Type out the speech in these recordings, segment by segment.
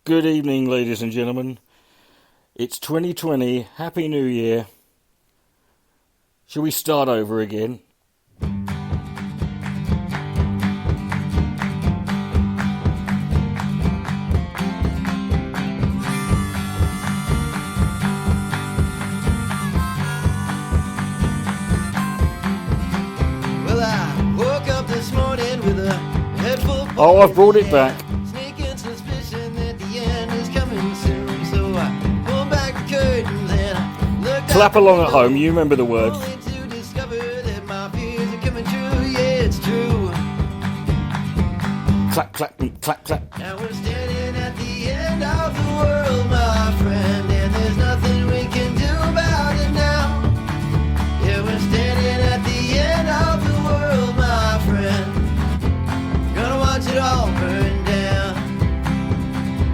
Good evening, ladies and gentlemen. It's 2020. Happy New Year. Shall we start over again? Well, I woke up this morning with a head full of Oh, I've brought it back. Sneaking suspicion that the end is coming soon. So I pulled back the curtains and I looked Clap out along the at home, window, you remember the words. only to discover that my fears are coming true. Yeah, it's true. Clap, clap, and clap, clap. Now we're standing at the end of the world, my friend, and there's nothing we can do about it now. Yeah, we're standing at the end of the world, my friend. Gonna watch it all burn down.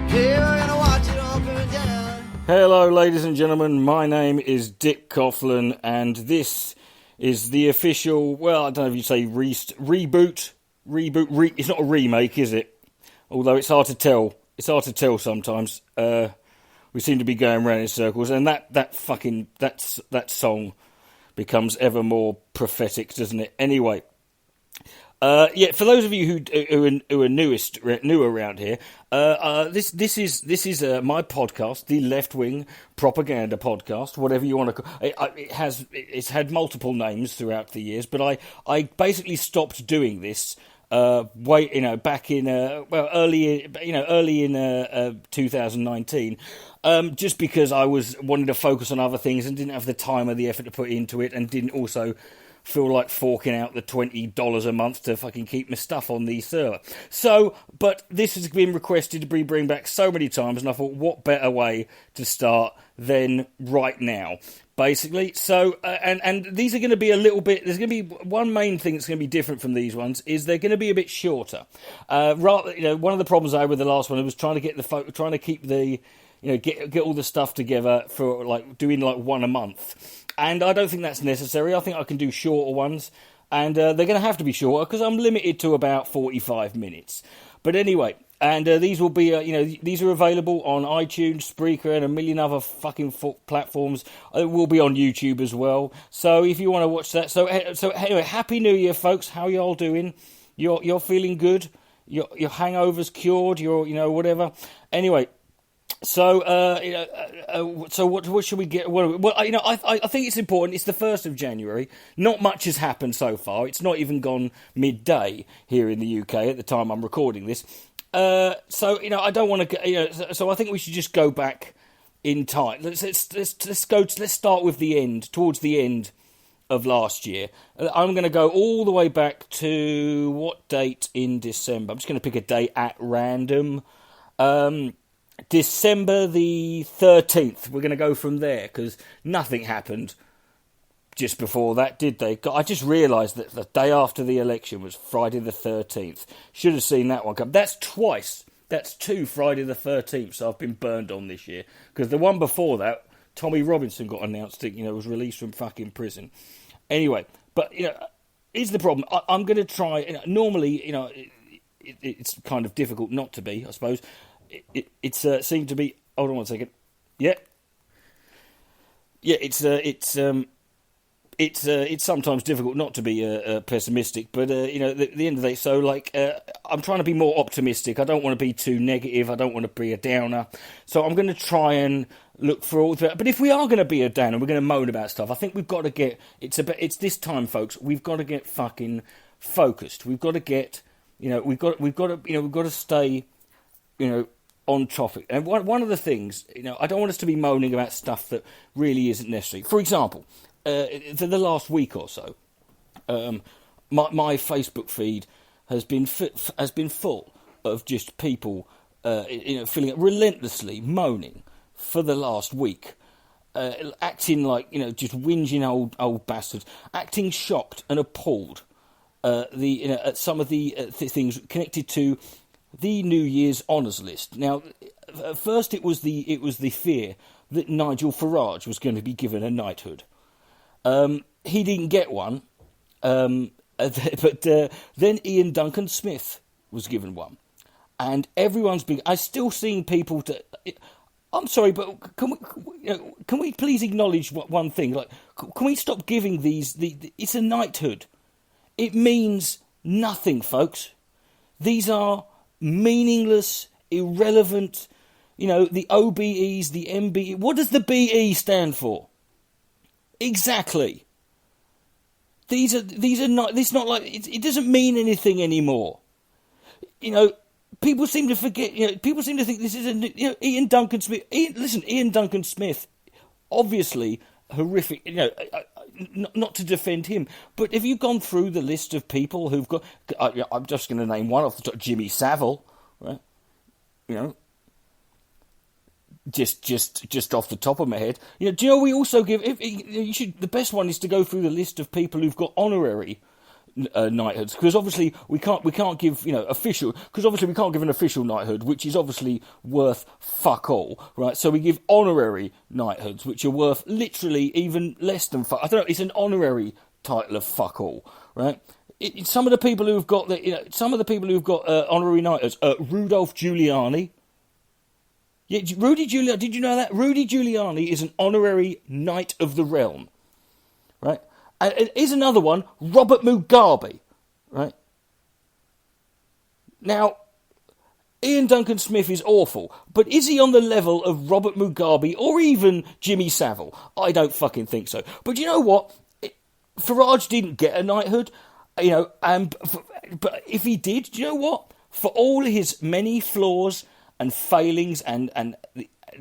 Yeah, we're gonna watch it all burn down. Hello, ladies and gentlemen. My name is Dick Coughlan, and this is the official, well, I don't know if you say reboot. It's not a remake, is it? Although it's hard to tell. It's hard to tell sometimes. We seem to be going round in circles, and that song becomes ever more prophetic, doesn't it? Anyway, for those of you who are new around here, this is my podcast, the Left Wing Propaganda Podcast, whatever you want to call it. It's had multiple names throughout the years, but I basically stopped doing this back in early in 2019. Just because I wanted to focus on other things and didn't have the time or the effort to put into it, and didn't also feel like forking out the $20 a month to fucking keep my stuff on the server. So, but this has been requested to be bring back so many times, and I thought, what better way to start than right now, basically. So, and these are going to be a little bit. There's going to be one main thing that's going to be different from these ones, is they're going to be a bit shorter. One of the problems I had with the last one was trying to keep the. Get all the stuff together for like doing like one a month, and I don't think that's necessary. I think I can do shorter ones, and they're going to have to be shorter because I'm limited to about 45 minutes. But anyway, and these will be, these are available on iTunes, Spreaker, and a million other fucking platforms. It will be on YouTube as well. So if you want to watch that, so anyway, Happy New Year, folks. How y'all doing? You're feeling good? Your hangover's cured? Whatever. Anyway. So, so what should we get? Well, I think it's important. It's the 1st of January. Not much has happened so far. It's not even gone midday here in the UK at the time I'm recording this. I don't want to. So I think we should just go back in time. Let's start with the end, towards the end of last year. I'm going to go all the way back to what date in December? I'm just going to pick a date at random. December the 13th. We're going to go from there, because nothing happened just before that, did they? I just realised that the day after the election was Friday the 13th. Should have seen that one come. That's twice. That's two Friday the 13th, so I've been burned on this year. Because the one before that, Tommy Robinson got announced that, was released from fucking prison. Anyway, but, here's the problem. I'm going to try, normally, it's kind of difficult not to be, I suppose. It's seemed to be. Hold on one second. Yeah. It's sometimes difficult not to be pessimistic, but at the end of the day, so I'm trying to be more optimistic. I don't want to be too negative. I don't want to be a downer. So I'm going to try and look for all that. But if we are going to be a downer, we're going to moan about stuff. I think we've got to get. It's this time, folks. We've got to get fucking focused. We've got to get. We've got to stay. On topic. And one of the things, I don't want us to be moaning about stuff that really isn't necessary. For example, for the last week or so, my Facebook feed has been full of just people, feeling relentlessly moaning for the last week, acting like just whinging old bastards, acting shocked and appalled. At some of the things connected to the New Year's honours list. Now, first it was the fear that Nigel Farage was going to be given a knighthood. He didn't get one, but then Ian Duncan Smith was given one. and everyone's been. I'm still seeing people. I'm sorry, but can we please acknowledge one thing? Like, can we stop giving these? It's a knighthood. It means nothing, folks. These are meaningless, irrelevant. The OBEs, the MBE. What does the BE stand for? Exactly. These are not. It's not like it doesn't mean anything anymore. People seem to forget. People seem to think this is Ian Duncan Smith. Ian Duncan Smith, obviously horrific. Not to defend him, but have you gone through the list of people who've got? I'm just going to name one off the top. Jimmy Savile, right? Just off the top of my head. Do you know we also give? The best one is to go through the list of people who've got honorary knighthoods, because obviously we can't give official, because obviously we can't give an official knighthood, which is obviously worth fuck all, right? So we give honorary knighthoods, which are worth literally even less than fuck. I don't know. It's an honorary title of fuck all, right? Some of the people who've got honorary knighthoods, Rudolph Giuliani. Yeah, Rudy Giuliani. Did you know that Rudy Giuliani is an honorary Knight of the Realm, right? And here's another one, Robert Mugabe, right? Now, Ian Duncan Smith is awful, but is he on the level of Robert Mugabe or even Jimmy Savile? I don't fucking think so. But you know what? Farage didn't get a knighthood, but if he did, do you know what? For all his many flaws and failings and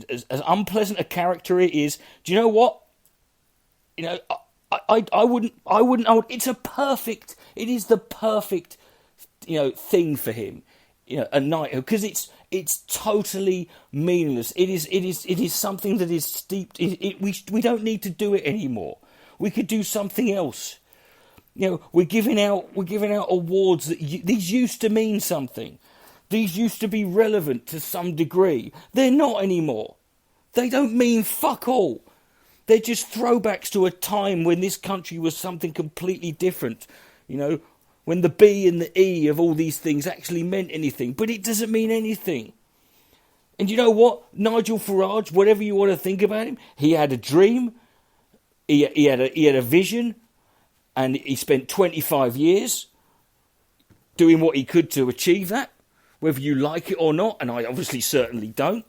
as unpleasant a character it is, do you know what? I wouldn't. It is the perfect, thing for him, a knighthood, because it's totally meaningless. It is something that is steeped. We don't need to do it anymore. We could do something else. We're giving out awards these used to mean something. These used to be relevant to some degree. They're not anymore. They don't mean fuck all. They're just throwbacks to a time when this country was something completely different. When the B and the E of all these things actually meant anything. But it doesn't mean anything. And you know what? Nigel Farage, whatever you want to think about him, he had a dream. He had a vision. And he spent 25 years doing what he could to achieve that. Whether you like it or not, and I obviously certainly don't.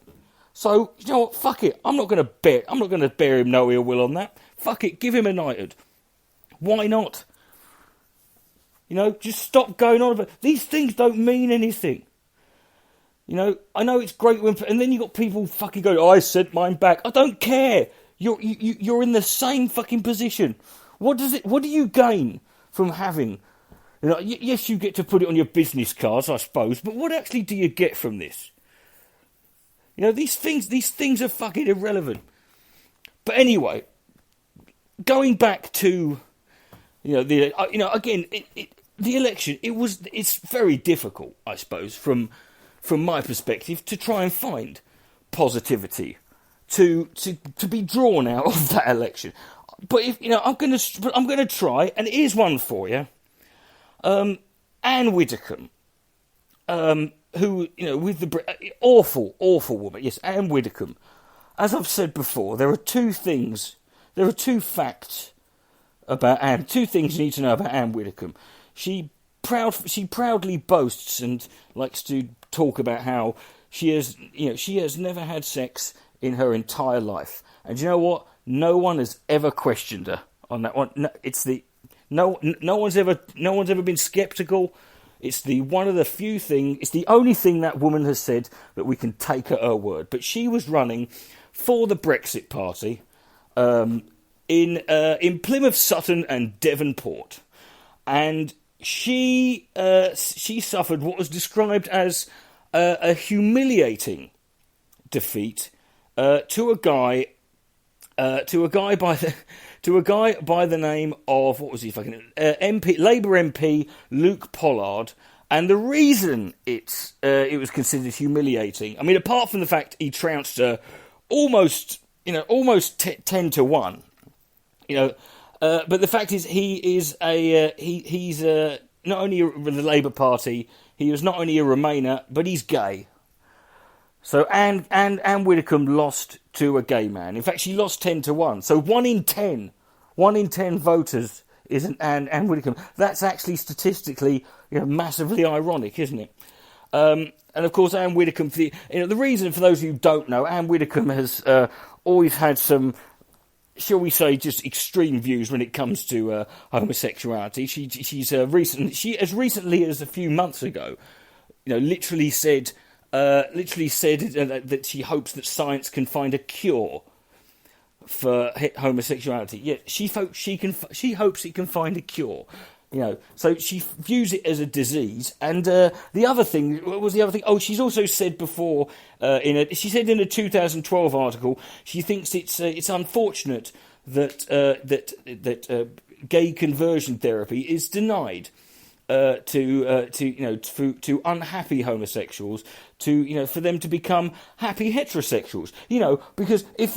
So, you know what, fuck it. I'm not going to bear him no ill will on that. Fuck it, give him a knighthood. Why not? Just stop going on about these things don't mean anything. I know it's great when, and then you got people fucking going, I sent mine back. I don't care. You're in the same fucking position. What do you gain from having? Yes, you get to put it on your business cards, I suppose, but what actually do you get from this? These things are fucking irrelevant. But anyway, going back to, again, the election, it's very difficult, I suppose, from my perspective, to try and find positivity to be drawn out of that election. But I'm gonna try, and here's one for you. Anne Widdecombe, who, with the awful woman. Yes, Anne Widdecombe. As I've said before, there are two facts about Anne. Two things you need to know about Anne Widdecombe. She proudly boasts and likes to talk about how she has never had sex in her entire life. And you know what? No one has ever questioned her on that one. No, no one's ever been sceptical. It's the only thing that woman has said that we can take at her word. But she was running for the Brexit Party in Plymouth, Sutton, and Devonport, and she suffered what was described as a humiliating defeat to a guy by the name of, what was he fucking Labour MP Luke Pollard. And the reason it was considered humiliating, I mean, apart from the fact he trounced her almost 10-1, but the fact is he's not only with the Labour Party, he was not only a Remainer, but he's gay. So Anne Widdecombe lost to a gay man. In fact, she lost 10-1. So 1 in 10 voters is an Anne Widdecombe. That's actually statistically, massively ironic, isn't it? And of course, Anne Widdecombe. The reason, for those who don't know, Anne Widdecombe has always had some, shall we say, just extreme views when it comes to homosexuality. She as recently as a few months ago, literally said that she hopes that science can find a cure for homosexuality. Yeah, she hopes it can find a cure. So she views it as a disease. And the other thing, what was the other thing? Oh, she's also said before she said in a 2012 article, she thinks it's unfortunate that gay conversion therapy is denied to unhappy homosexuals, for them to become happy heterosexuals. Because if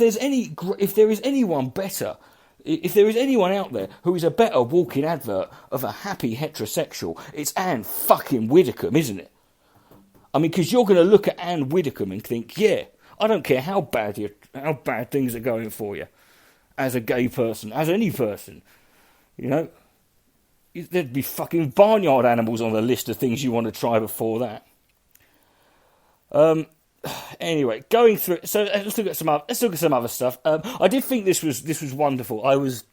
there is anyone better, if there is anyone out there who is a better walking advert of a happy heterosexual, it's Anne fucking Widdecombe, isn't it? I mean, because you're going to look at Anne Widdecombe and think, yeah, I don't care how bad things are going for you, as a gay person, as any person, There'd be fucking barnyard animals on the list of things you want to try before that. Anyway, going through. So let's look at some other stuff. I did think this was wonderful. I was,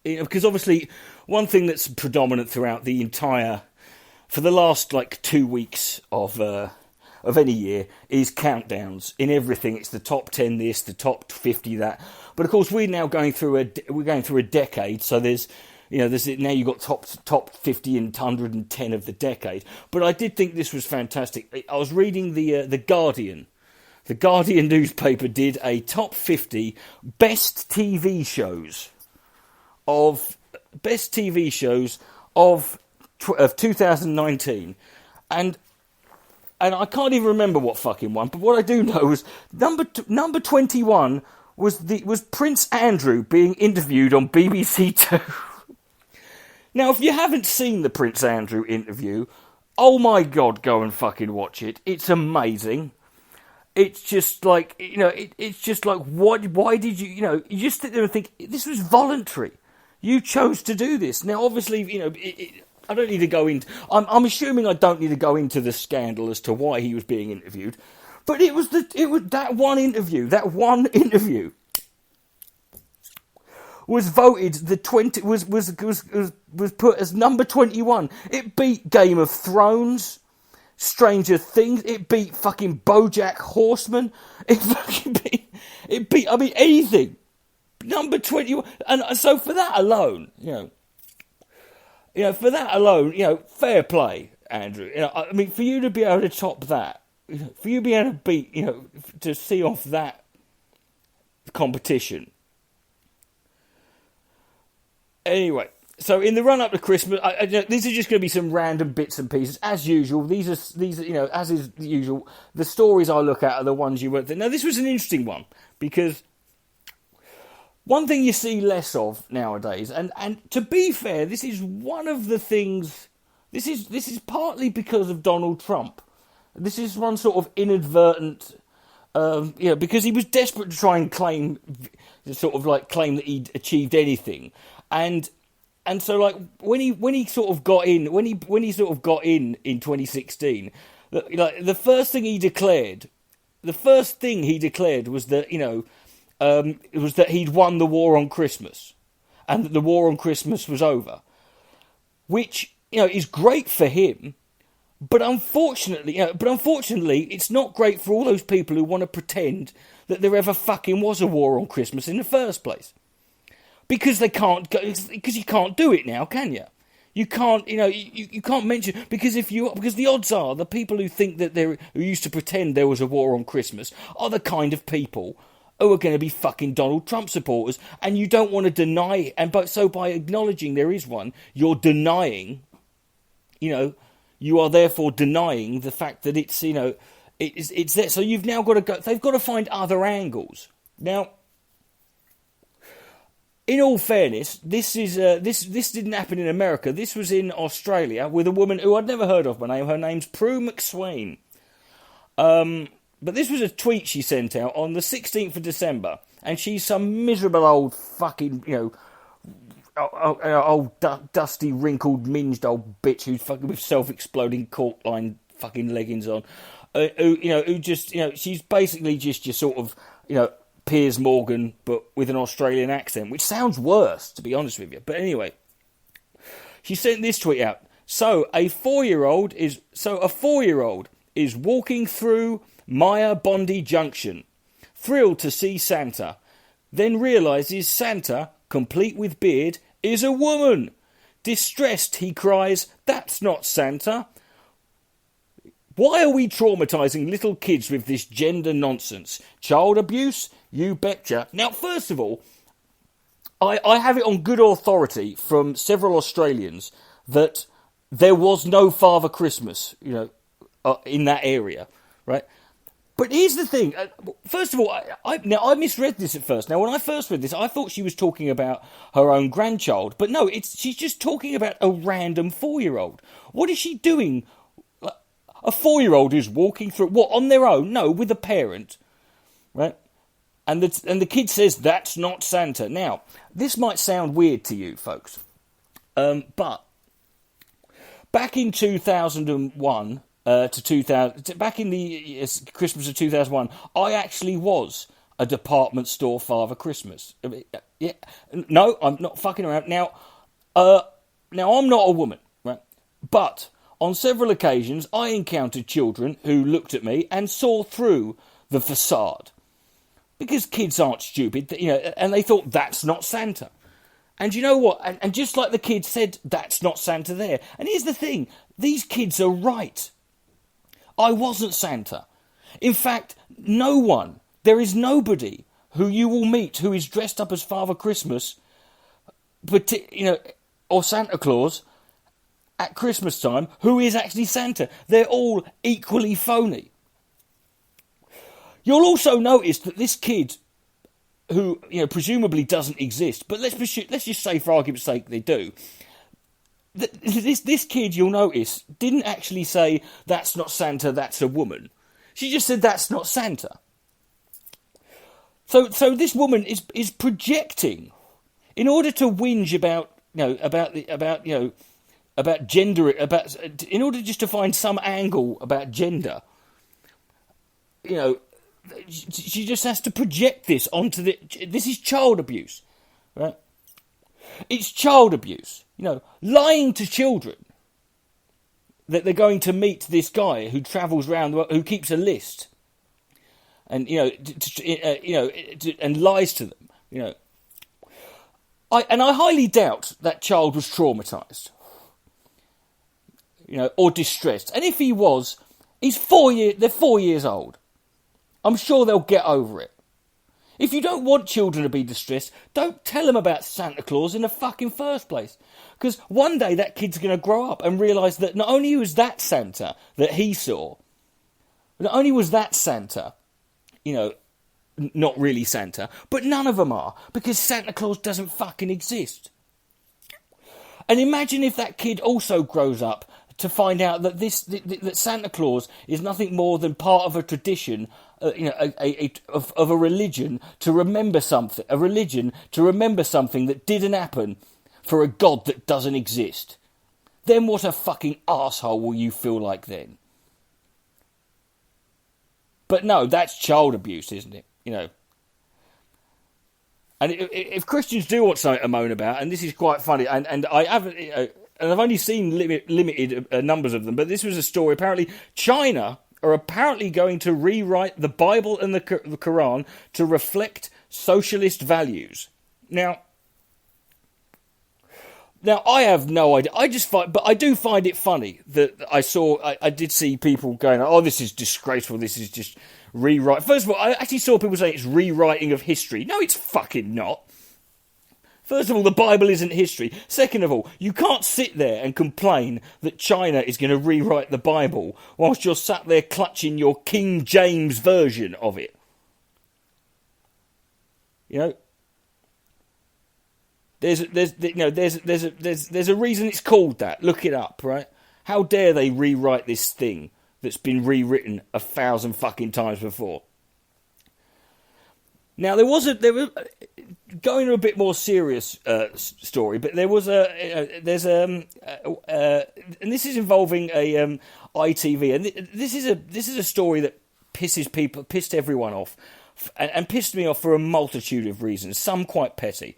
because obviously one thing that's predominant throughout the entire, for the last 2 weeks of any year, is countdowns in everything. It's the top 10 this, the top 50 that. But of course we're now going through a decade. So there's now you've got top 50 and 110 of the decade. But I did think this was fantastic. I was reading the Guardian. The Guardian newspaper did a top 50 best TV shows of 2019, and I can't even remember what fucking one. But what I do know is number 21 was Prince Andrew being interviewed on BBC Two. Now, if you haven't seen the Prince Andrew interview, oh my God, go and fucking watch it. It's amazing. It's just like, it's just like, why did you just sit there and think, this was voluntary. You chose to do this. Now, obviously, I don't need to go into, I'm assuming I don't need to go into the scandal as to why he was being interviewed. But it was that one interview was voted was put as number 21. It beat Game of Thrones, Stranger Things. It beat fucking BoJack Horseman. It beat anything. Number 21. And so for that alone, fair play, Andrew. I mean, for you to be able to top that, for you to be able to beat, to see off that competition. Anyway, so in the run-up to Christmas, these are just going to be some random bits and pieces, as usual. These are, as is usual, the stories I look at are the ones you went through. Now, this was an interesting one, because one thing you see less of nowadays, and to be fair, this is one of the things, this is partly because of Donald Trump. This is one sort of inadvertent, because he was desperate to try and claim that he'd achieved anything. And so when he sort of got in in 2016, the first thing he declared was that that he'd won the war on Christmas, and that the war on Christmas was over, which is great for him, but unfortunately it's not great for all those people who want to pretend that there ever fucking was a war on Christmas in the first place. Because because you can't do it now, can you? You can't, you can't mention, because the odds are the people who think that who used to pretend there was a war on Christmas are the kind of people who are going to be fucking Donald Trump supporters, and you don't want to deny, so by acknowledging there is one, you're denying, you are therefore denying the fact that it's, it's there. So you've now got to go, they've got to find other angles. Now, in all fairness, this didn't happen in America. This was in Australia with a woman who I'd never heard of by name. Her name's Prue McSwain. But this was a tweet she sent out on the 16th of December, and she's some miserable old fucking, old dusty, wrinkled, minged old bitch who's fucking with self-exploding cork-line fucking leggings on. Who just, she's basically just your sort of, Piers Morgan, but with an Australian accent, which sounds worse, to be honest with you. But anyway, she sent this tweet out. So a 4-year-old is walking through Maya Bondi Junction, thrilled to see Santa, then realises Santa, complete with beard, is a woman. Distressed, he cries, "That's not Santa." Why are we traumatising little kids with this gender nonsense? Child abuse? You betcha. Now, first of all, I have it on good authority from several Australians that there was no Father Christmas, in that area, right? But here's the thing. First of all, I misread this at first. Now, when I first read this, I thought she was talking about her own grandchild. But no, she's just talking about a random 4-year-old. What is she doing? A 4-year-old is walking through, what, on their own? No, with a parent, right? And the kid says, "That's not Santa." Now, this might sound weird to you, folks, but back in 2001 back in the Christmas of 2001, I actually was a department store Father Christmas. Yeah, no, I'm not fucking around. Now I'm not a woman, right? But on several occasions, I encountered children who looked at me and saw through the facade. Because kids aren't stupid, and they thought, "That's not Santa." And you know what? And just like the kid said, "That's not Santa" there. And here's the thing. These kids are right. I wasn't Santa. In fact, there is nobody who you will meet who is dressed up as Father Christmas, or Santa Claus, at Christmas time, who is actually Santa. They're all equally phony. You'll also notice that this kid, who presumably doesn't exist, but let's just say for argument's sake they do. This kid, you'll notice, didn't actually say, "That's not Santa, that's a woman." She just said, "That's not Santa." So this woman is projecting in order to whinge about gender, in order just to find some angle about gender. She just has to project this onto this is child abuse, right? It's child abuse, lying to children that they're going to meet this guy who travels around, who keeps a list, and and lies to them. I highly doubt that child was traumatised, or distressed. And if he was, they're 4 years old. I'm sure they'll get over it. If you don't want children to be distressed, don't tell them about Santa Claus in the fucking first place. Because one day that kid's going to grow up and realise that not only was that Santa that he saw, not only was that Santa, not really Santa, but none of them are, because Santa Claus doesn't fucking exist. And imagine if that kid also grows up to find out that that Santa Claus is nothing more than part of a tradition, of a religion to remember something, that didn't happen for a God that doesn't exist. Then what a fucking arsehole will you feel like then? But no, that's child abuse, isn't it? And if Christians do want something to moan about, and this is quite funny, and I haven't, and I've only seen limited numbers of them, but this was a story. Apparently, China are apparently going to rewrite the Bible and the Quran to reflect socialist values. Now, I have no idea. But I do find it funny that I did see people going, "Oh, this is disgraceful. This is just rewrite." First of all, I actually saw people saying it's rewriting of history. No, it's fucking not. First of all, the Bible isn't history. Second of all, you can't sit there and complain that China is going to rewrite the Bible whilst you're sat there clutching your King James version of it. There's a reason it's called that. Look it up, right? How dare they rewrite this thing that's been rewritten 1,000 fucking times before? Now there was going to a bit more serious story, but and this is involving a ITV, and this is a story that pissed everyone off, and pissed me off for a multitude of reasons, some quite petty.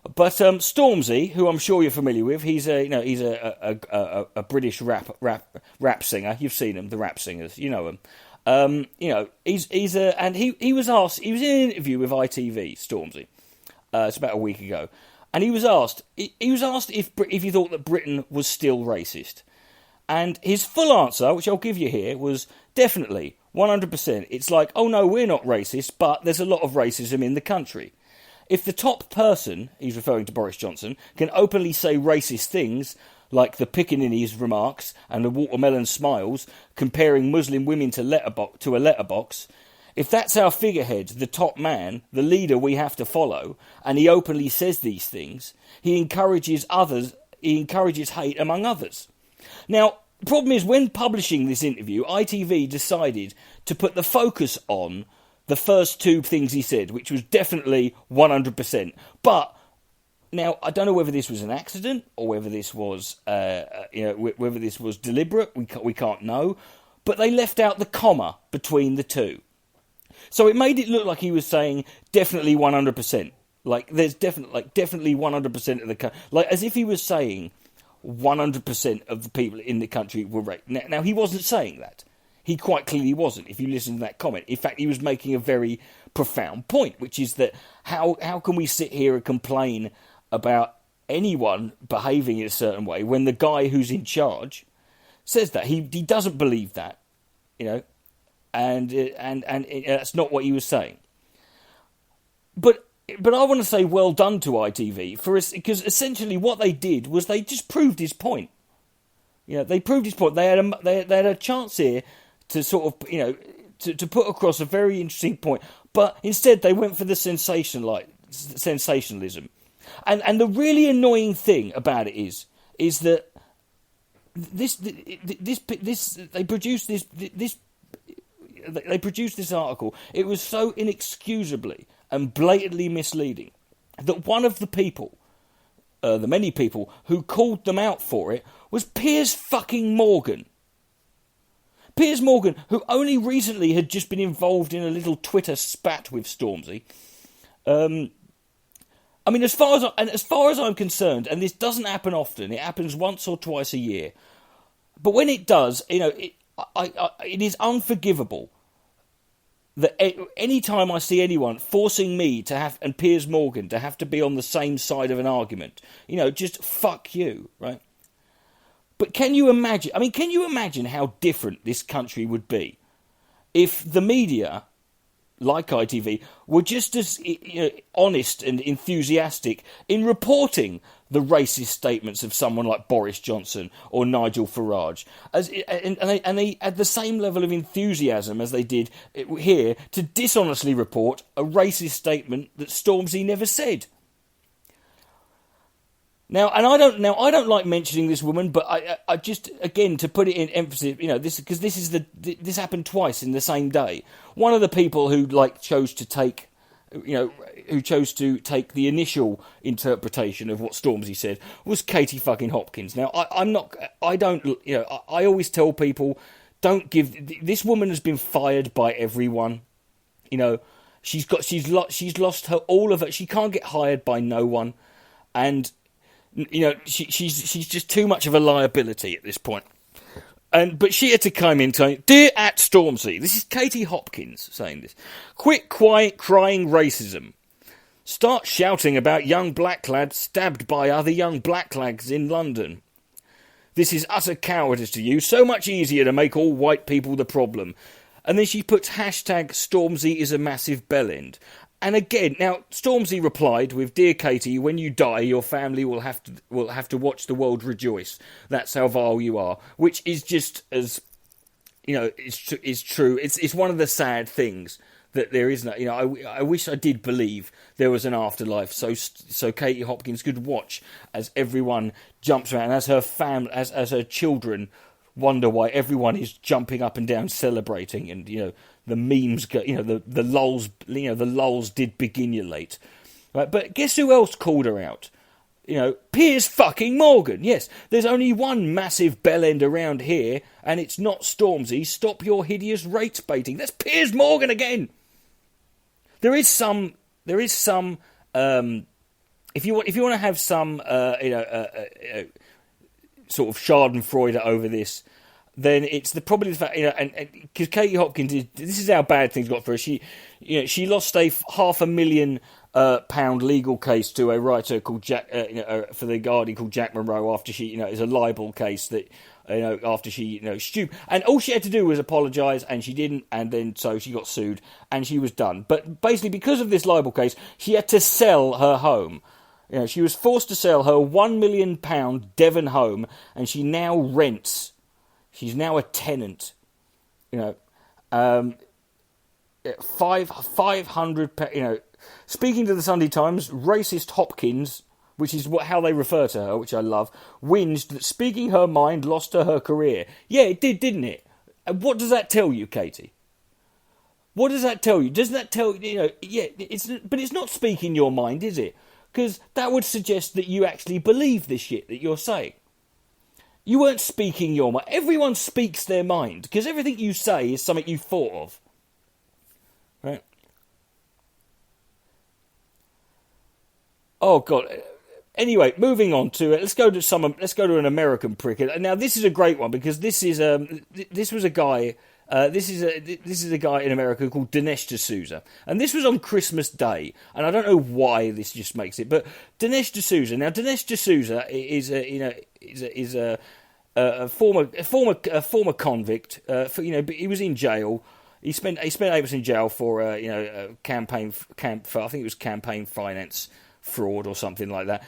But Stormzy, who I'm sure you're familiar with, he's a British rap singer. You've seen him, the rap singers, you know him. He was asked. He was in an interview with ITV, Stormzy. It's about a week ago, and he was asked. He was asked if he thought that Britain was still racist, and his full answer, which I'll give you here, was definitely 100%. It's like, oh no, we're not racist, but there's a lot of racism in the country. If the top person, he's referring to Boris Johnson, can openly say racist things, like the pickaninny's remarks and the watermelon smiles, comparing Muslim women to a letterbox, if that's our figurehead, the top man, the leader we have to follow, and he openly says these things, he encourages hate among others. Now, the problem is, when publishing this interview, ITV decided to put the focus on the first two things he said, which was definitely 100%. But now, I don't know whether this was an accident or whether this was, whether this was deliberate. We can't know, but they left out the comma between the two, so it made it look like he was saying definitely 100%. Like there's definitely 100% of the like as if he was saying 100% of the people in the country were raped. Now he wasn't saying that. He quite clearly wasn't, if you listen to that comment. In fact, he was making a very profound point, which is that how can we sit here and complain about anyone behaving in a certain way when the guy who's in charge says that? He doesn't believe that, and that's not what he was saying. But I want to say well done to ITV for us, because essentially what they did was they just proved his point. They proved his point. They had a chance here to sort of, to put across a very interesting point, but instead they went for the sensationalism. And the really annoying thing about it is that they produced this article. It was so inexcusably and blatantly misleading that one of the people, the many people who called them out for it, was Piers fucking Morgan. Piers Morgan, who only recently had just been involved in a little Twitter spat with Stormzy. I mean, as far as I'm concerned, and this doesn't happen often, it happens once or twice a year, but when it does, it is unforgivable that any time I see anyone forcing me to have, and Piers Morgan, to have to be on the same side of an argument, just fuck you, right? But can you imagine? I mean, can you imagine how different this country would be if the media, like ITV, were just as honest and enthusiastic in reporting the racist statements of someone like Boris Johnson or Nigel Farage, and they had the same level of enthusiasm as they did here to dishonestly report a racist statement that Stormzy never said. Now, I don't like mentioning this woman, but I just, again, to put it in emphasis, this happened twice in the same day. One of the people who chose to take the initial interpretation of what Stormzy said was Katie fucking Hopkins. Now, I always tell people, don't give. This woman has been fired by everyone. She's lost all of it. She can't get hired by no one, and she's just too much of a liability at this point. But she had to come in saying, "Dear at Stormzy," this is Katie Hopkins saying this, "quit crying racism. Start shouting about young black lads stabbed by other young black lads in London. This is utter cowardice to you. So much easier to make all white people the problem." And then she puts hashtag Stormzy is a massive bellend. And again, now Stormzy replied with, "Dear Katie, when you die, your family will have to watch the world rejoice. That's how vile you are." Which is just as, it's true. It's one of the sad things that there is no, I wish I did believe there was an afterlife, so Katie Hopkins could watch as everyone jumps around, as her family, as her children wonder why everyone is jumping up and down celebrating, and the memes go, the lulls did begin right? But guess who else called her out? Piers fucking Morgan. Yes, there's only one massive bell end around here, and it's not Stormzy. Stop your hideous rates baiting. That's Piers Morgan again. There is some. If you want to have some, sort of Schadenfreude over this, then it's probably the fact, and because Katie Hopkins this is how bad things got for her. She lost a £500,000 legal case to a writer called Jack, for the Guardian, called Jack Monroe, after she, it's a libel case that, after she, stupid, and all she had to do was apologise, and she didn't, and then so she got sued, and she was done. But basically, because of this libel case, she had to sell her home. She was forced to sell her £1 million Devon home, and she now rents. She's now a tenant. 500. Speaking to the Sunday Times, racist Hopkins, which is how they refer to her, which I love, whinged that speaking her mind lost her career. Yeah, it did, didn't it? And what does that tell you, Katie? What does that tell you? Doesn't that tell yeah? But it's not speaking your mind, is it? Because that would suggest that you actually believe this shit that you're saying. You weren't speaking your mind. Everyone speaks their mind, because everything you say is something you've thought of. Right? Oh, God. Anyway, moving on to it. Let's go to an American prick. Now, this is a great one, because this was a guy... This is a guy in America called Dinesh D'Souza, and this was on Christmas Day, and I don't know why this just makes it, but Dinesh D'Souza. Now, Dinesh D'Souza is a former convict. But he was in jail. He spent 8 months in jail for I think it was campaign finance fraud or something like that.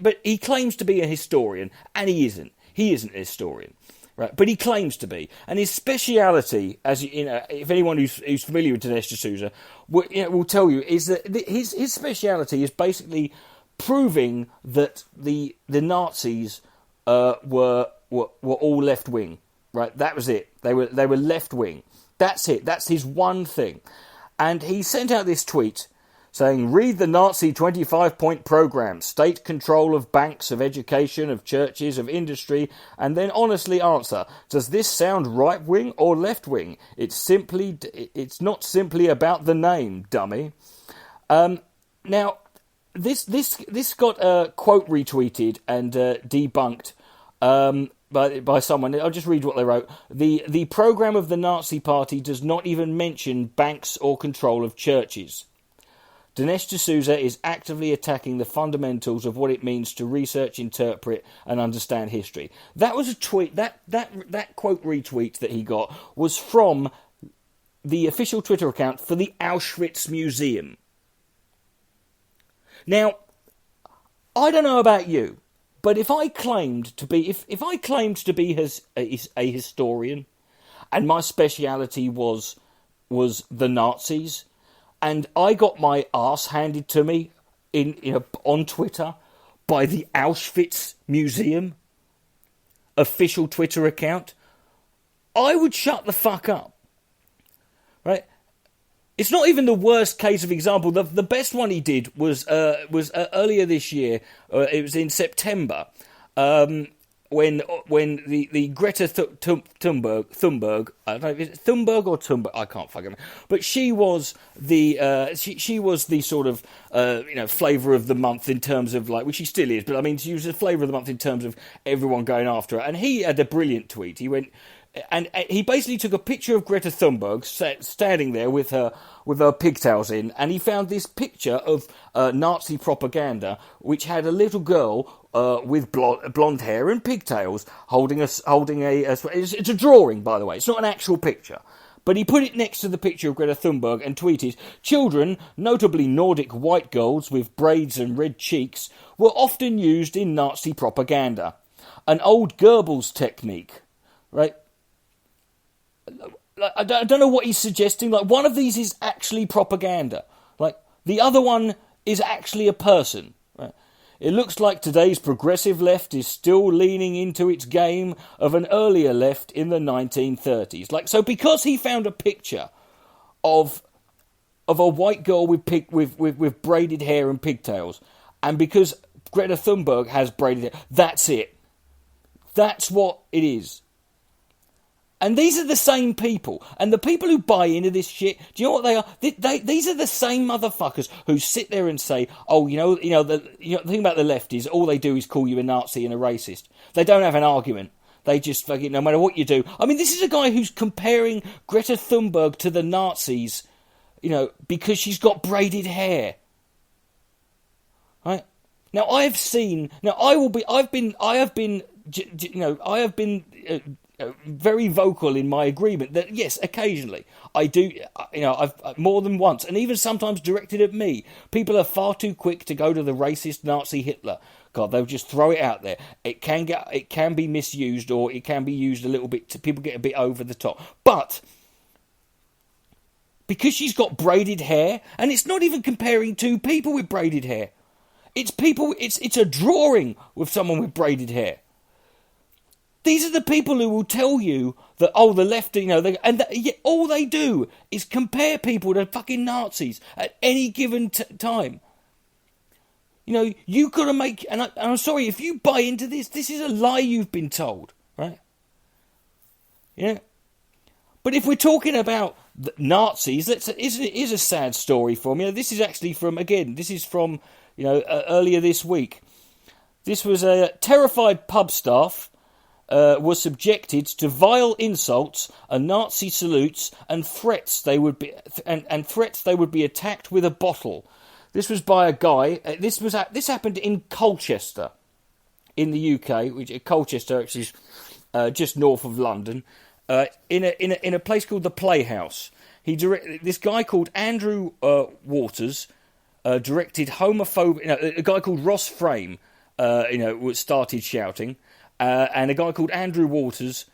But he claims to be a historian, and he isn't. He isn't a historian. Right, but he claims to be, and his speciality, as if anyone who's familiar with Dinesh D'Souza will tell you, is that his speciality is basically proving that the Nazis were all left wing. Right, that was it. They were left wing. That's it. That's his one thing, and he sent out this tweet saying, read the Nazi 25-point programme, state control of banks, of education, of churches, of industry, and then honestly answer, does this sound right-wing or left-wing? It's not simply about the name, dummy. Now, this got a quote retweeted and debunked by someone. I'll just read what they wrote. The programme of the Nazi Party does not even mention banks or control of churches. Dinesh D'Souza is actively attacking the fundamentals of what it means to research, interpret, and understand history. That was a tweet. That quote retweet that he got was from the official Twitter account for the Auschwitz Museum. Now, I don't know about you, but if I claimed to be a historian, and my speciality was the Nazis, and I got my arse handed to me on Twitter by the Auschwitz Museum official Twitter account, I would shut the fuck up. Right? It's not even the worst case of example. The best one he did was earlier this year. It was in September. When the Greta Thunberg, I don't know if it's Thunberg or Thunberg, I can't fucking remember, but she was the she was the sort of flavour of the month in terms of like, which she still is, but I mean she was the flavour of the month in terms of everyone going after her. And he had a brilliant tweet. He went and he basically took a picture of Greta Thunberg standing there with her pigtails in, and he found this picture of Nazi propaganda which had a little girl with blonde hair and pigtails holding a it's a drawing, by the way, it's not an actual picture, but he put it next to the picture of Greta Thunberg and tweeted, children, notably Nordic white girls with braids and red cheeks, were often used in Nazi propaganda, an old Goebbels technique, right? I don't know what he's suggesting. Like, one of these is actually propaganda. Like, the other one is actually a person. Right? It looks like today's progressive left is still leaning into its game of an earlier left in the 1930s. Like, so because he found a picture of a white girl with braided hair and pigtails, and because Greta Thunberg has braided hair, that's it. That's what it is. And these are the same people. And the people who buy into this shit, do you know what they are? These are the same motherfuckers who sit there and say, oh, the thing about the left is all they do is call you a Nazi and a racist. They don't have an argument. They just fucking, no matter what you do. I mean, this is a guy who's comparing Greta Thunberg to the Nazis, because she's got braided hair. Right? Now, I have been very vocal in my agreement that, yes, occasionally I do, I've more than once, and even sometimes directed at me, people are far too quick to go to the racist Nazi Hitler. God, they'll just throw it out there. It can be misused, or it can be used a little bit, people get a bit over the top. But because she's got braided hair, and it's not even comparing two people with braided hair. It's a drawing with someone with braided hair. These are the people who will tell you that, the left, all they do is compare people to fucking Nazis at any given time. You got to make, and I'm sorry, if you buy into this is a lie you've been told, right? Yeah. But if we're talking about Nazis, here's a sad story from, this is actually from, earlier this week. This was a terrified pub staff was subjected to vile insults and Nazi salutes and threats they would be attacked with a bottle. This was by a guy. This happened in Colchester, in the UK, which Colchester actually is just north of London, in a place called the Playhouse. This guy called Andrew Waters directed homophobic. A guy called Ross Frame, started shouting. And a guy called Andrew Waters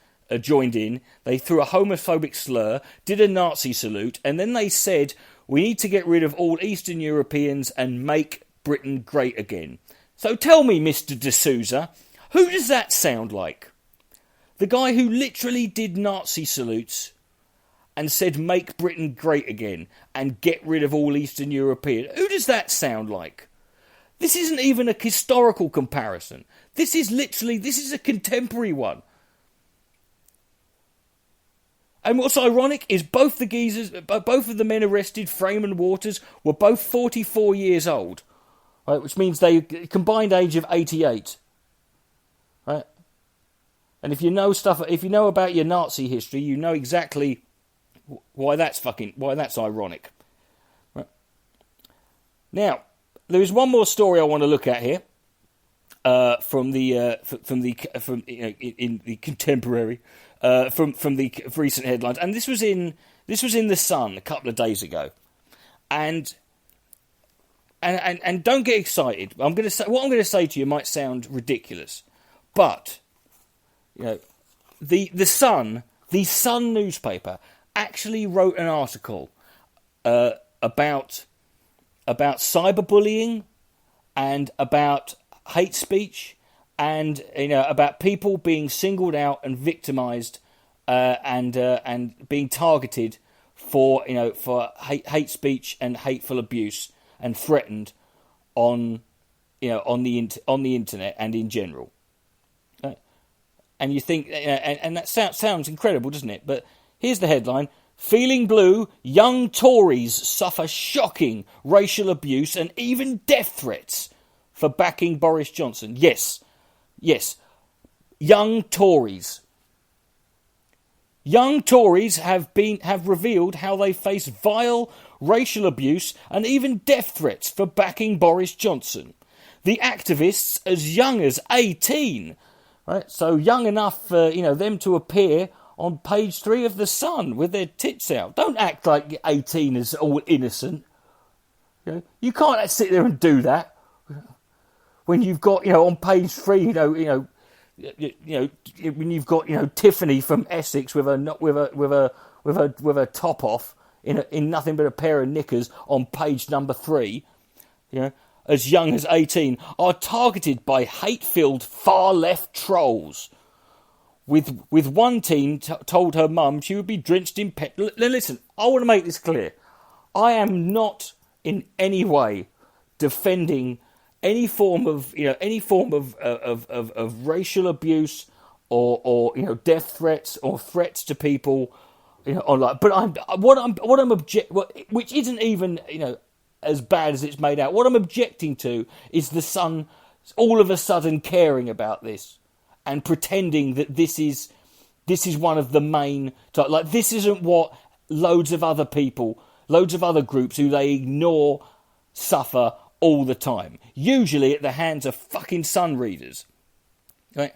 joined in. They threw a homophobic slur, did a Nazi salute, and then they said, we need to get rid of all Eastern Europeans and make Britain great again. So tell me, Mr. D'Souza, who does that sound like? The guy who literally did Nazi salutes and said, make Britain great again and get rid of all Eastern Europeans. Who does that sound like? This isn't even a historical comparison. This is a contemporary one. And what's ironic is both of the men arrested, Frame and Waters, were both 44 years old, right? Which means they combined age of 88, right? And if you know about your Nazi history, you know exactly why that's ironic. Right? Now, there is one more story I want to look at here. From the contemporary, from the recent headlines, and this was in the Sun a couple of days ago, and don't get excited. What I'm going to say to you might sound ridiculous, but the Sun newspaper actually wrote an article about cyberbullying and about hate speech, and about people being singled out and victimised, and being targeted for hate speech and hateful abuse and threatened on the internet and in general. And you think, and that sounds incredible, doesn't it? But here's the headline: Feeling blue, young Tories suffer shocking racial abuse and even death threats for backing Boris Johnson. Yes, young Tories. Young Tories have revealed how they face vile racial abuse and even death threats for backing Boris Johnson. The activists as young as 18, right? So young enough for them to appear on page 3 of The Sun with their tits out. Don't act like 18 is all innocent. You can't sit there and do that when you've got on page 3 when you've got Tiffany from Essex with a with her top off in nothing but a pair of knickers on page number 3, as young as 18, are targeted by hate-filled far-left trolls. With one teen told her mum she would be drenched in pet. Listen, I want to make this clear. I am not in any way defending any form of racial abuse or death threats or threats to people online. But which isn't even as bad as it's made out. What I'm objecting to is the Sun all of a sudden caring about this and pretending that this is one of the main, like, this isn't what loads of other groups who they ignore suffer all the time, usually at the hands of fucking Sun readers, right?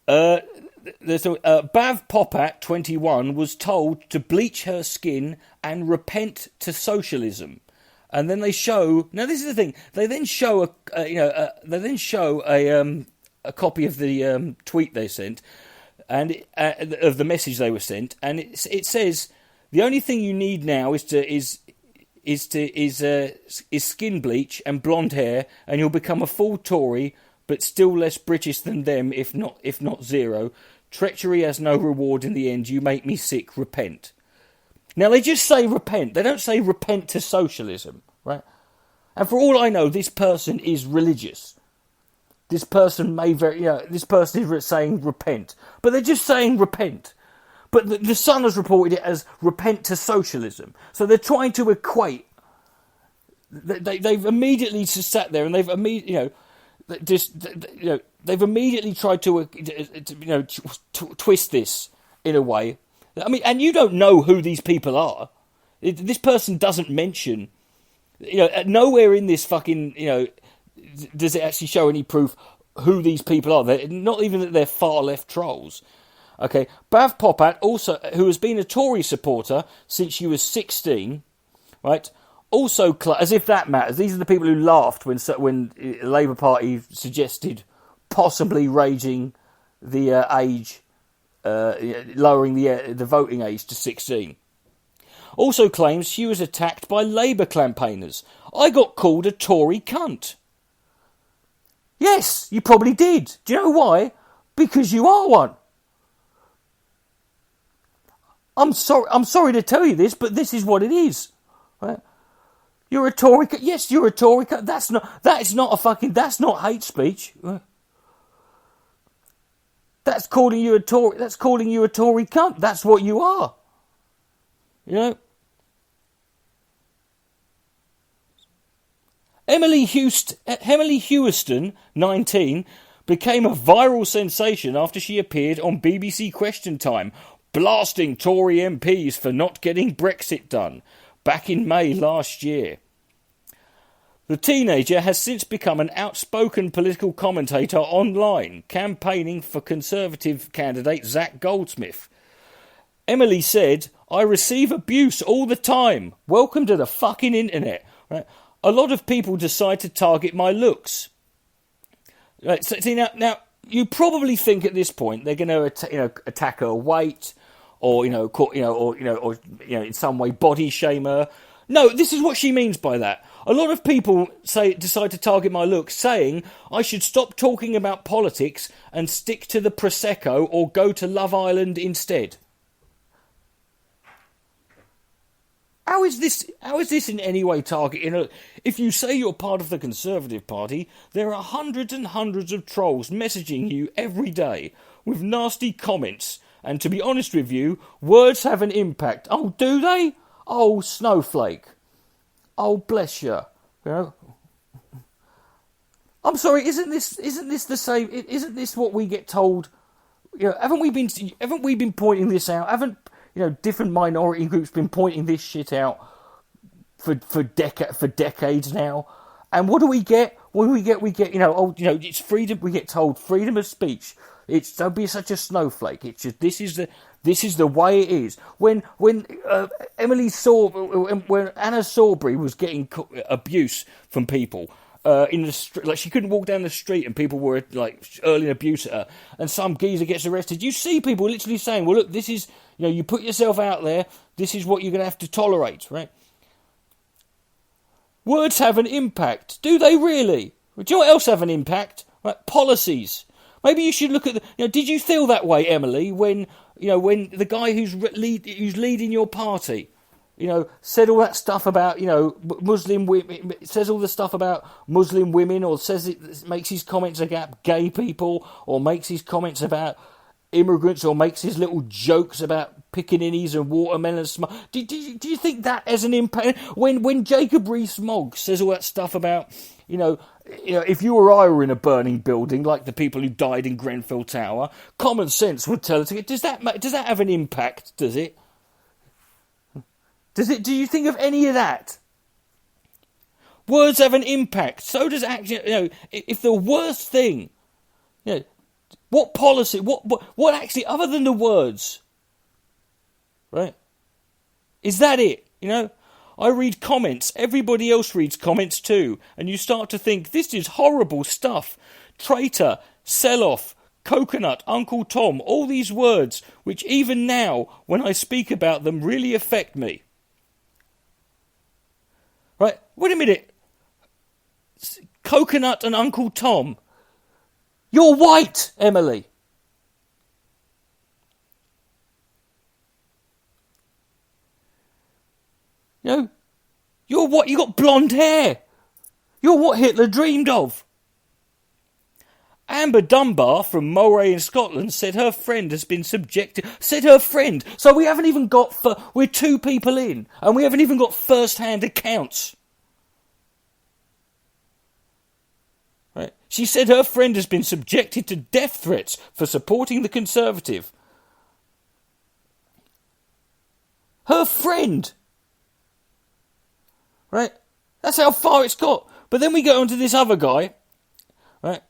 Bav Popat, 21, was told to bleach her skin and repent to socialism. And then they show. Now, this is the thing. They then show a copy of the tweet they sent, and of the message they were sent, and it says the only thing you need now is skin bleach and blonde hair, and you'll become a full Tory, but still less British than them, if not zero. Treachery has no reward in the end. You make me sick. Repent. Now, they just say repent. They don't say repent to socialism, right? And for all I know, this person is religious. This person this person is saying repent. But they're just saying repent. But the Sun has reported it as repent to socialism. So they're trying to equate. They've immediately just sat there and they've immediately, they've immediately tried to twist this in a way. I mean, and you don't know who these people are. This person doesn't mention, nowhere in this fucking, does it actually show any proof who these people are. They're not even that they're far left trolls. Okay, Bav Popat, also, who has been a Tory supporter since she was 16, right? Also, as if that matters. These are the people who laughed when the Labour Party suggested possibly raising the age. Lowering the voting age to 16. Also claims she was attacked by Labour campaigners. I got called a Tory cunt. Yes, you probably did. Do you know why? Because you are one. I'm sorry to tell you this, but this is what it is. Right? You're a Tory cunt. Yes, you're a Tory cunt. That's not hate speech. Right? That's calling you a Tory cunt. That's what you are. Emily Hewston, 19, became a viral sensation after she appeared on BBC Question Time, blasting Tory MPs for not getting Brexit done, back in May last year. The teenager has since become an outspoken political commentator online, campaigning for Conservative candidate Zac Goldsmith. Emily said, I receive abuse all the time. Welcome to the fucking internet. Right? A lot of people decide to target my looks. Right, so, see, now, you probably think at this point they're going to attack her weight or in some way body shame her. No, this is what she means by that. A lot of people decide to target my looks, saying I should stop talking about politics and stick to the Prosecco or go to Love Island instead. How is this in any way targeting? If you say you're part of the Conservative Party, there are hundreds and hundreds of trolls messaging you every day with nasty comments. And to be honest with you, words have an impact. Oh, do they? Oh, snowflake. Oh, bless you. I'm sorry. Isn't this the same? Isn't this what we get told? Haven't we been pointing this out? Haven't different minority groups been pointing this shit out for decades now? And what do we get? We get it's freedom. We get told freedom of speech. It's don't be such a snowflake. It's just this is the way it is. When Anna Sawbury was getting abuse from people, in the street, like she couldn't walk down the street and people were like hurling abuse at her, and some geezer gets arrested. You see people literally saying, well, look, this is, you put yourself out there, this is what you're going to have to tolerate, right? Words have an impact. Do they really? Do you know what else have an impact? Right, policies. Maybe you should look at did you feel that way, Emily, when the guy who's leading your party, said all that stuff about, Muslim women, says all the stuff about Muslim women, or makes his comments about gay people, or makes his comments about immigrants, or makes his little jokes about pickaninnies and watermelons. Do you think that has an impact? When Jacob Rees-Mogg says all that stuff about, if you or I were in a burning building like the people who died in Grenfell Tower, common sense would tell us, does that have an impact, does it? Do you think of any of that? Words have an impact. So does action. If the worst thing, what policy, what actually, other than the words, right? Is that it? I read comments. Everybody else reads comments too, and you start to think this is horrible stuff. Traitor, sell-off, coconut, Uncle Tom, all these words, which even now, when I speak about them, really affect me. Right? Wait a minute. Coconut and Uncle Tom. You're white, Emily. You're what? You got blonde hair. You're what Hitler dreamed of. Amber Dunbar from Moray in Scotland said her friend has been subjected. Said her friend. So we haven't even got. We're two people in, and we haven't even got first-hand accounts. Right? She said her friend has been subjected to death threats for supporting the Conservative. Her friend. Right? That's how far it's got. But then we go on to this other guy. Right?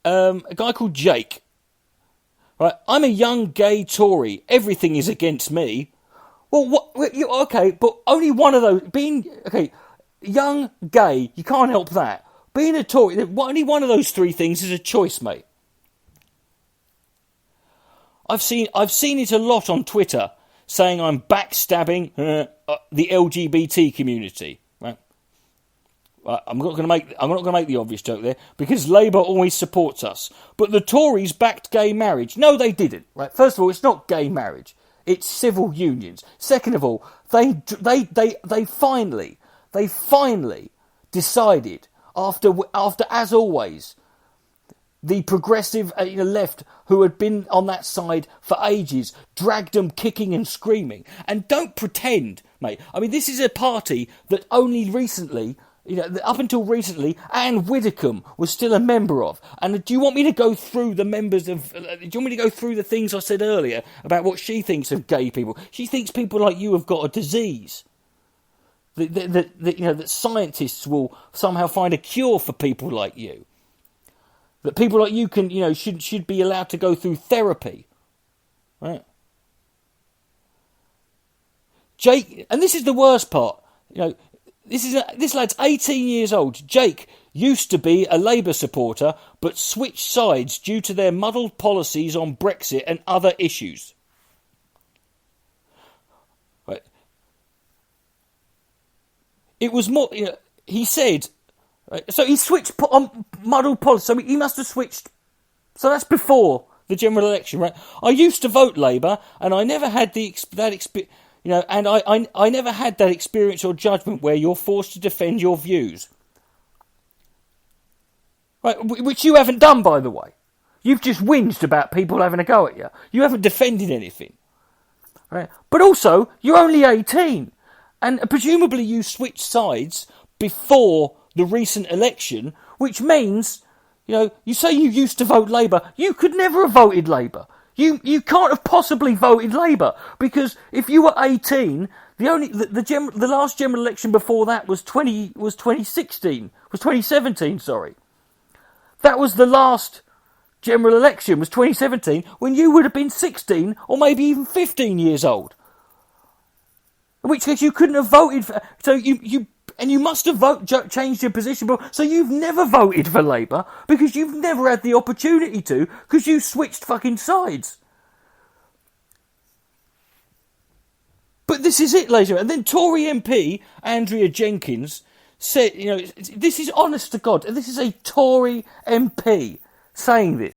A guy called Jake. Right? I'm a young gay Tory. Everything is against me. Well, what? Okay, but only one of those. Young, gay, you can't help that. Being a Tory, only one of those three things is a choice, mate. I've seen it a lot on Twitter, saying I'm backstabbing the LGBT community. Right? I'm not going to make the obvious joke there, because Labour always supports us. But the Tories backed gay marriage. No, they didn't. Right? First of all, it's not gay marriage; it's civil unions. Second of all, they finally decided after as always. The progressive left, who had been on that side for ages, dragged them kicking and screaming. And don't pretend, mate. I mean, this is a party that only recently, up until recently, Anne Widdecombe was still a member of. And do you want me to go through the members of... do you want me to go through the things I said earlier about what she thinks of gay people? She thinks people like you have got a disease. That scientists will somehow find a cure for people like you. That people like you can, should be allowed to go through therapy. Right? Jake, and this is the worst part. This lad's 18 years old. Jake used to be a Labour supporter, but switched sides due to their muddled policies on Brexit and other issues. Right? It was more, he said... So he switched on muddled policy. So he must have switched. So that's before the general election, right? I used to vote Labour, and I never had I never had that experience or judgment where you're forced to defend your views, right? Which you haven't done, by the way. You've just whinged about people having a go at you. You haven't defended anything, right? But also, you're only 18, and presumably you switched sides before the recent election, which means, you say you used to vote Labour. You could never have voted Labour. You can't have possibly voted Labour, because if you were 18, the last general election before that was 2017. Sorry, that was the last general election, was 2017, when you would have been 16 or maybe even 15 years old. In which case you couldn't have voted for. So you And you must have changed your position. So you've never voted for Labour because you've never had the opportunity to, because you switched fucking sides. But this is it, ladies and gentlemen. And then Tory MP Andrea Jenkins said, this is honest to God, and this is a Tory MP saying this.